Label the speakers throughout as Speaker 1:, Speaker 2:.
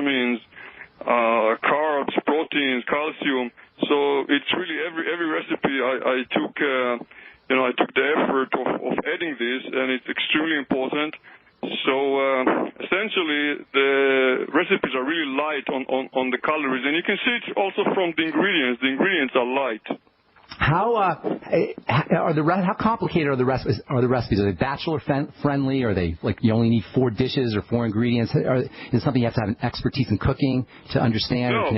Speaker 1: vitamins, carbs, proteins, calcium. So it's really every recipe I took, I took the effort of adding this, and it's extremely important. So essentially, the recipes are really light on the calories, and you can see it also from the ingredients. The ingredients are light. How complicated are the recipes? Are they bachelor friendly? Are they like you only need 4 dishes or 4 ingredients? Is it something you have to have an expertise in cooking to understand? No.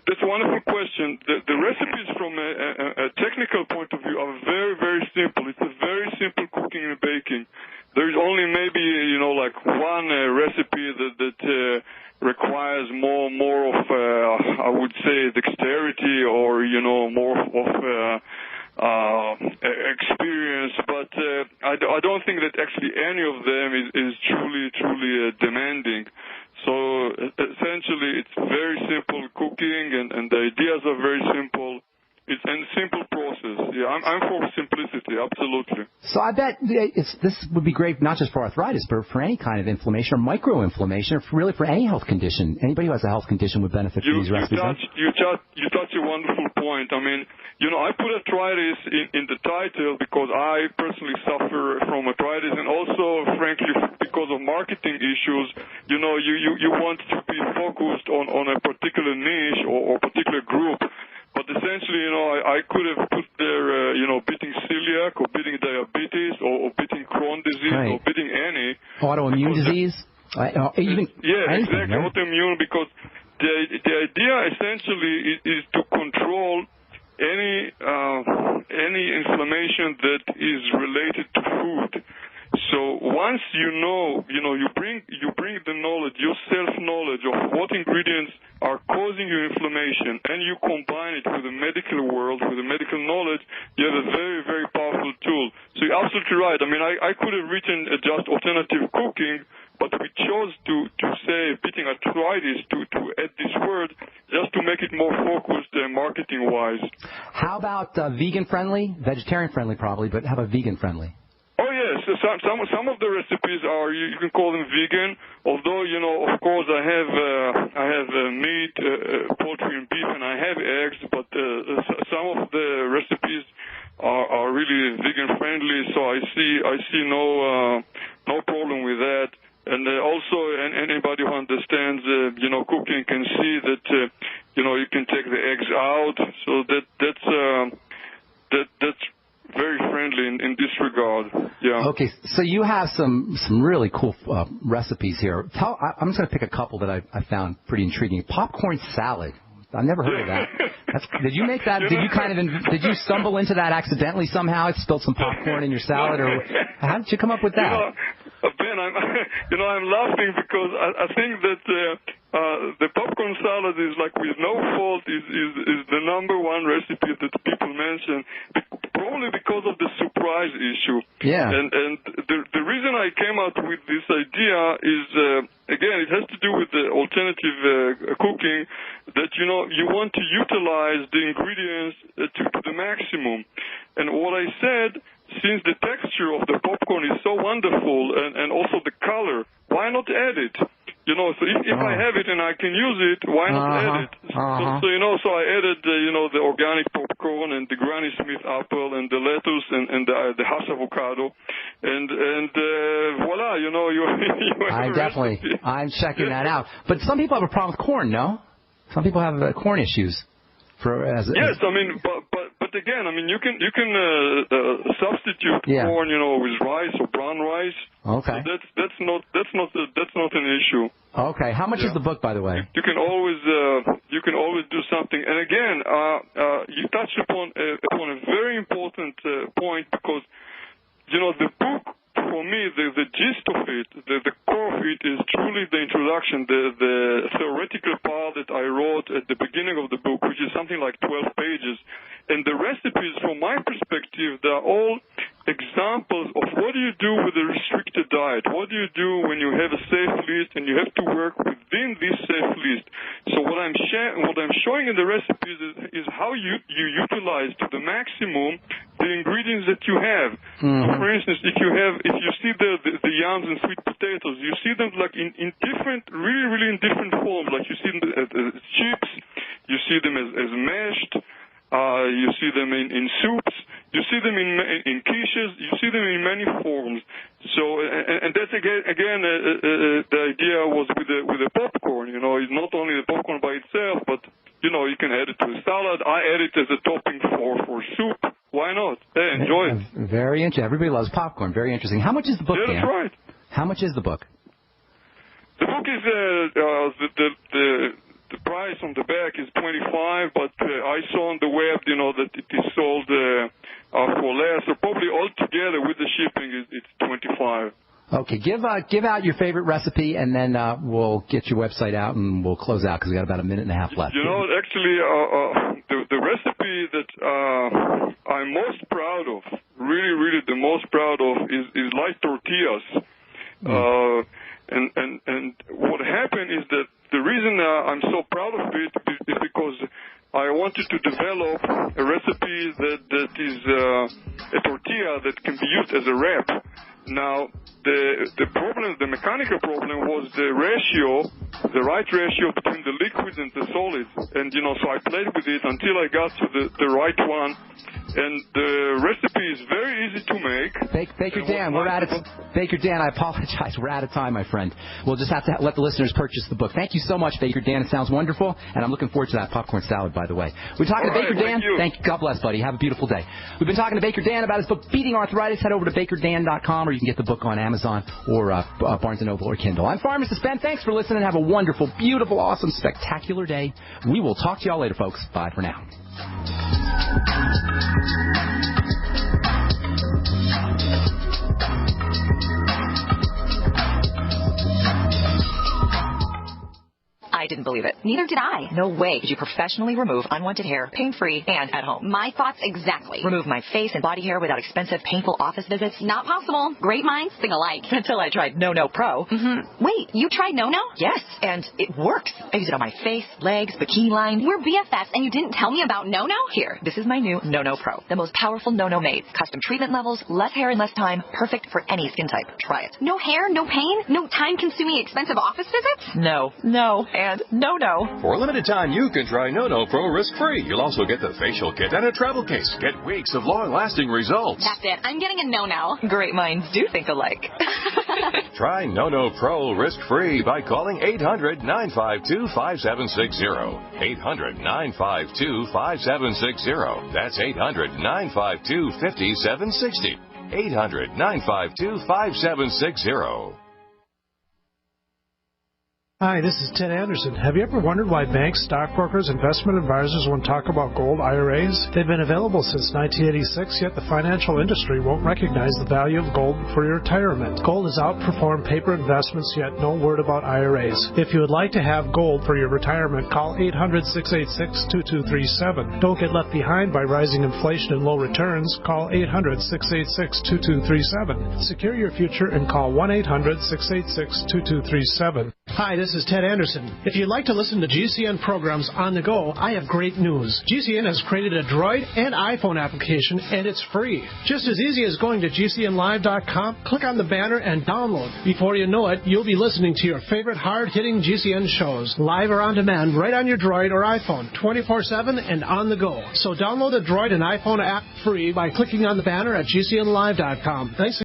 Speaker 1: That's a wonderful question. The recipes from a technical point of view are very, very simple. It's a very simple cooking and baking. There's only maybe like one recipe that requires more of I would say dexterity or more of experience, but I don't think that actually any of them is truly demanding. So essentially, it's very simple cooking, and the ideas are very simple. It's a simple process. Yeah, I'm for simplicity, absolutely.
Speaker 2: So I bet this would be great not just for arthritis, but for any kind of inflammation or micro-inflammation, or really for any health condition. Anybody who has a health condition would benefit from these recipes.
Speaker 1: You touch a wonderful point. I mean, I put arthritis in the title because I personally suffer from arthritis, and also, frankly, because of marketing issues. You want to be focused on a particular niche or particular group. But essentially, I could have put there, beating celiac or beating diabetes or beating Crohn's disease or beating any.
Speaker 2: Autoimmune disease? Anything,
Speaker 1: exactly.
Speaker 2: Right?
Speaker 1: Autoimmune, because the idea essentially is to control any inflammation that is related to food. So once you bring the knowledge, your self-knowledge of what ingredients are causing your inflammation, and you combine it with the medical world, with the medical knowledge, you have a very, very powerful tool. So you're absolutely right. I mean, I could have written just alternative cooking, but we chose to say beating arthritis, to add this word, just to make it more focused marketing-wise.
Speaker 2: How about vegan-friendly? Vegetarian-friendly probably, but how about vegan-friendly?
Speaker 1: Oh yes, some of the recipes are you can call them vegan. Although of course I have meat, poultry, and beef, and I have eggs. But some of the recipes are really vegan friendly. So I see no problem with that. And also anybody who understands cooking can see that you can take the eggs out. So that's very friendly in this regard. Yeah.
Speaker 2: Okay, so you have some really cool recipes here. I'm just going to pick a couple that I found pretty intriguing. Popcorn salad. I've never heard of that. Did you make that? Did you stumble into that accidentally somehow? It spilled some popcorn in your salad, or how did you come up with that?
Speaker 1: Ben, I'm laughing because I think that the popcorn salad is like with no fault is the number one recipe that people mention, probably because of the surprise issue.
Speaker 2: Yeah.
Speaker 1: And the reason I came out with this idea is again it has to do with the alternative cooking, that you want to utilize the ingredients to the maximum. And what I said, since the texture of the popcorn is so wonderful and also the color, why not add it? So if I have it and I can use it, why not add it? So I added the organic popcorn and the Granny Smith apple and the lettuce and the hash avocado, and voila,
Speaker 2: I'm checking that out. But some people have a problem with corn, no? Some people have corn issues.
Speaker 1: Yes, I mean, but again, I mean, you can substitute corn, with rice or brown rice.
Speaker 2: Okay.
Speaker 1: So that's not an issue.
Speaker 2: Okay. How much is the book, by the way?
Speaker 1: You can always do something. And again, you touched upon a very important point, because the book, for me, the gist of it, the core of it is truly the introduction, the theoretical part that I wrote at the beginning of the book, which is something like 12 pages. And the recipes, from my perspective, they're all examples of what do you do with a restricted diet. What do you do when you have a safe list and you have to work within this safe list? So what I'm showing in the recipes is how you utilize to the maximum the ingredients that you have. So for instance, if you see the yams and sweet potatoes, you see them like in different, really in different forms. Like you see them as chips, you see them as mashed, you see them in soups, you see them in quiches, you see them in many forms. So and that's again the idea was with the popcorn. You know, it's not only the popcorn by itself, but you know, you can add it to a salad. I add it as a topping for soup. Why not? Hey, enjoy it.
Speaker 2: Very interesting. Everybody loves popcorn. Very interesting. How much is the book, Dan?
Speaker 1: Yeah, that's right.
Speaker 2: How much is the book?
Speaker 1: The book is the price on the back is $25, but I saw on the web, you know, that it is sold for less. So probably altogether with the shipping, it's $25.
Speaker 2: Okay, give out your favorite recipe, and then we'll get your website out, and we'll close out because we got about a minute and a half left.
Speaker 1: You know, actually, the recipe that I'm most proud of, really the most proud of, is light tortillas. And what happened is that the reason I'm so proud of it is because I wanted to develop a recipe that is a tortilla that can be used as a wrap. Now, the problem, the mechanical problem was the right ratio between the liquids and the solids. And, you know, so I played with it until I got to the right one. And the recipe is very easy to make.
Speaker 2: Baker Dan, Baker Dan, I apologize. We're out of time, my friend. We'll just have to let the listeners purchase the book. Thank you so much, Baker Dan. It sounds wonderful. And I'm looking forward to that popcorn salad, by the way. We're talking to Baker Dan. Thank you. God bless, buddy. Have a beautiful day. We've been talking to Baker Dan about his book, Beating Arthritis. Head over to bakerdan.com, or you can get the book on Amazon or Barnes & Noble or Kindle. I'm Pharmacist Ben. Thanks for listening. Have a wonderful, beautiful, awesome, spectacular day. We will talk to y'all later, folks. Bye for now.
Speaker 3: I didn't believe it. Neither did I. No way could you professionally remove unwanted hair, pain-free, and at home. My thoughts exactly. Remove my face and body hair without expensive, painful office visits? Not possible. Great minds think alike. Until I tried No Pro. Wait, you tried No? Yes, and it works. I use it on my face, legs, bikini line. We're BFFs, and you didn't tell me about No? Here, this is my new No Pro. The most powerful No made. Custom treatment levels, less hair in less time, perfect for any skin type. Try it.
Speaker 4: No hair, no pain, no time-consuming expensive office visits?
Speaker 3: No, and No.
Speaker 5: For a limited time, you can try No Pro risk-free. You'll also get the facial kit and a travel case. Get weeks of long-lasting results.
Speaker 4: That's it. I'm getting a No.
Speaker 3: Great minds do think alike.
Speaker 5: Try No Pro risk-free by calling 800-952-5760. 800-952-5760. That's 800-952-5760. 800-952-5760.
Speaker 6: Hi, this is Ted Anderson. Have you ever wondered why banks, stockbrokers, investment advisors won't talk about gold IRAs? They've been available since 1986, yet the financial industry won't recognize the value of gold for your retirement. Gold has outperformed paper investments, yet no word about IRAs. If you would like to have gold for your retirement, call 800-686-2237. Don't get left behind by rising inflation and low returns. Call 800-686-2237. Secure your future and call 1-800-686-2237. Hi, this is Ted Anderson. If you'd like to listen to GCN programs on the go, I have great news. GCN has created a Droid and iPhone application, and it's free. Just as easy as going to GCNlive.com, click on the banner, and download. Before you know it, you'll be listening to your favorite hard-hitting GCN shows, live or on demand, right on your Droid or iPhone, 24/7 and on the go. So download the Droid and iPhone app free by clicking on the banner at GCNlive.com. Thanks.